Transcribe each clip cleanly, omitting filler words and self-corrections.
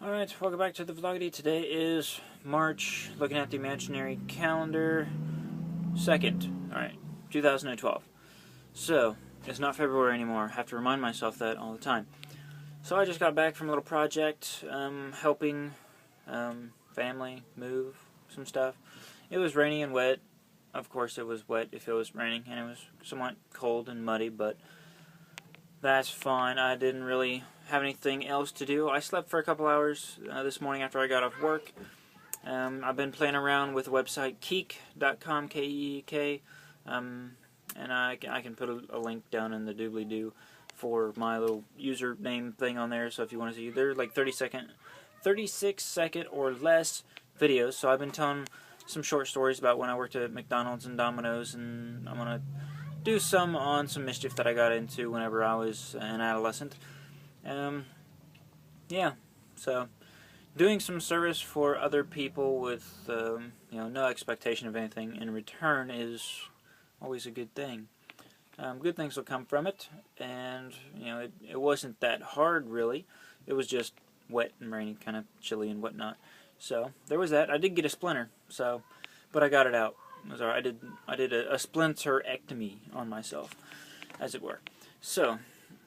Alright, welcome back to the vloggy. Today is March, looking at the imaginary calendar, 2nd, alright, 2012. So, it's not February anymore. I have to remind myself that all the time. So I just got back from a little project, helping family move some stuff. It was rainy and wet. Of course it was wet if it was raining, and it was somewhat cold and muddy, but that's fine. I didn't really have anything else to do. I slept for a couple hours this morning after I got off work. I've been playing around with the website keek.com, K-E-E-K, and I can put a link down in the doobly-doo for my little username thing on there, so if you want to see, they're like 36-second or less videos, so I've been telling some short stories about when I worked at McDonald's and Domino's, and I'm going to do some on some mischief that I got into whenever I was an adolescent. Yeah, so doing some service for other people with no expectation of anything in return is always a good thing. Good things will come from it, and it wasn't that hard really. It was just wet and rainy, kind of chilly and whatnot. So there was that. I did get a splinter, but I got it out. It was alright. I did a splinterectomy on myself, as it were. So,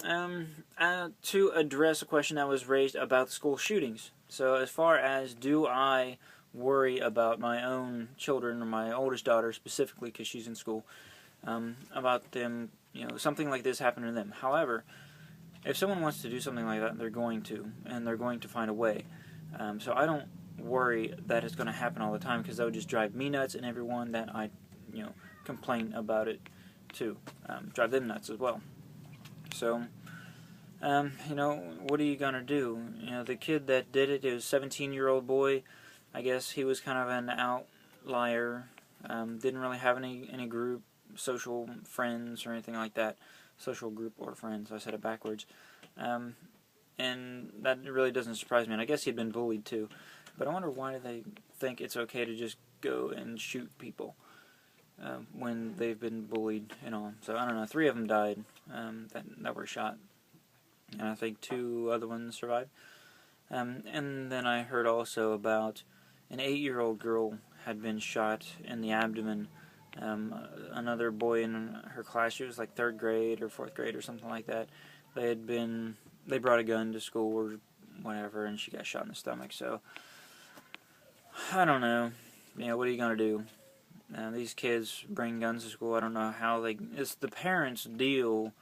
to address a question that was raised about school shootings. So, as far as do I worry about my own children, or my oldest daughter specifically, because she's in school, about them, something like this happening to them. However, if someone wants to do something like that, they're going to, and they're going to find a way. So I don't worry that it's going to happen all the time, because that would just drive me nuts, and everyone that I, complain about it to, drive them nuts as well. So, what are you going to do? The kid that did it, was a 17-year-old boy. I guess he was kind of an outlier. Didn't really have any group, social friends or anything like that. Social group or friends, I said it backwards. And that really doesn't surprise me. And I guess he'd been bullied too. But I wonder, why do they think it's okay to just go and shoot people when they've been bullied and all? So I don't know. 3 of them died that were shot, and I think 2 other ones survived. And then I heard also about an 8-year-old girl had been shot in the abdomen. Another boy in her class, she was like 3rd grade or 4th grade or something like that. They brought a gun to school or whatever, and she got shot in the stomach. So I don't know. What are you gonna do? These kids bring guns to school. I don't know how it's the parents' deal.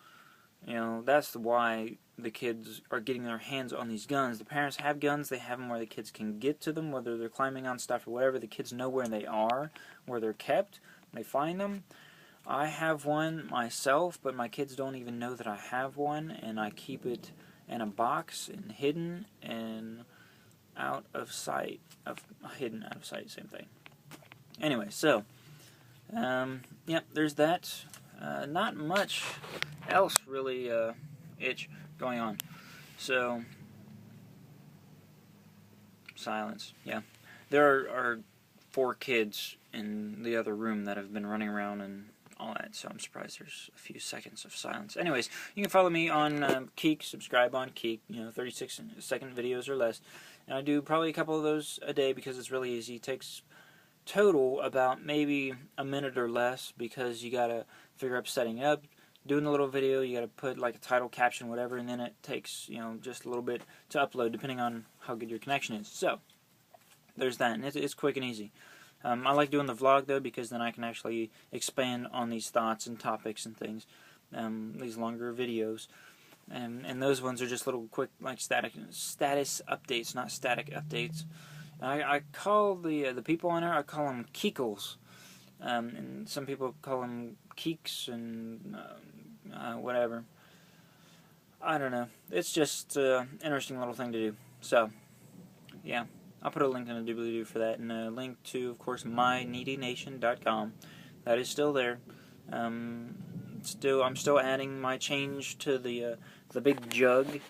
That's why the kids are getting their hands on these guns. The parents have guns. They have them where the kids can get to them, whether they're climbing on stuff or whatever. The kids know where they are, where they're kept. They find them. I have one myself, but my kids don't even know that I have one, and I keep it in a box and hidden and out of sight. Hidden out of sight, same thing. Anyway, so there's that. Not much else really going on. So silence. Yeah, there are 4 kids in the other room that have been running around and all that, so I'm surprised there's a few seconds of silence. Anyways, you can follow me on Keek, subscribe on Keek, 36-second videos or less, and I do probably a couple of those a day because it's really easy. It takes total about maybe a minute or less, because you gotta figure out setting it up, doing the little video, you gotta put like a title, caption, whatever, and then it takes, just a little bit to upload depending on how good your connection is. So, there's that, and it's quick and easy. I like doing the vlog though, because then I can actually expand on these thoughts and topics and things, these longer videos, and those ones are just little quick like status updates, not static updates. I call the people on there, I call them Keekles, and some people call them Keeks and whatever. I don't know. It's just an interesting little thing to do. So, yeah. I'll put a link in the doobly-doo for that, and a link to, of course, myneedynation.com. That is still there. I'm still adding my change to the big jug.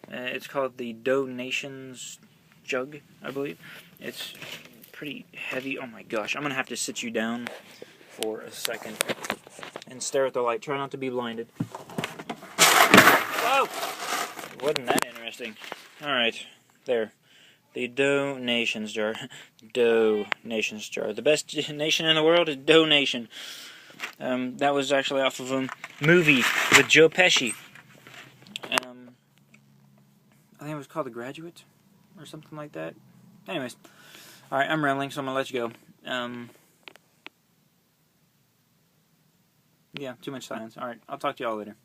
It's called the Donations jug, I believe. It's pretty heavy. Oh my gosh, I'm gonna have to sit you down for a second and stare at the light. Try not to be blinded. Whoa! Wasn't that interesting? Alright, there. The donations jar. Donations jar. The best nation in the world is donation. That was actually off of a movie with Joe Pesci. I think it was called The Graduate, or something like that. Anyways, alright, I'm rambling, so I'm gonna let you go. Yeah, too much silence. Alright, I'll talk to y'all later.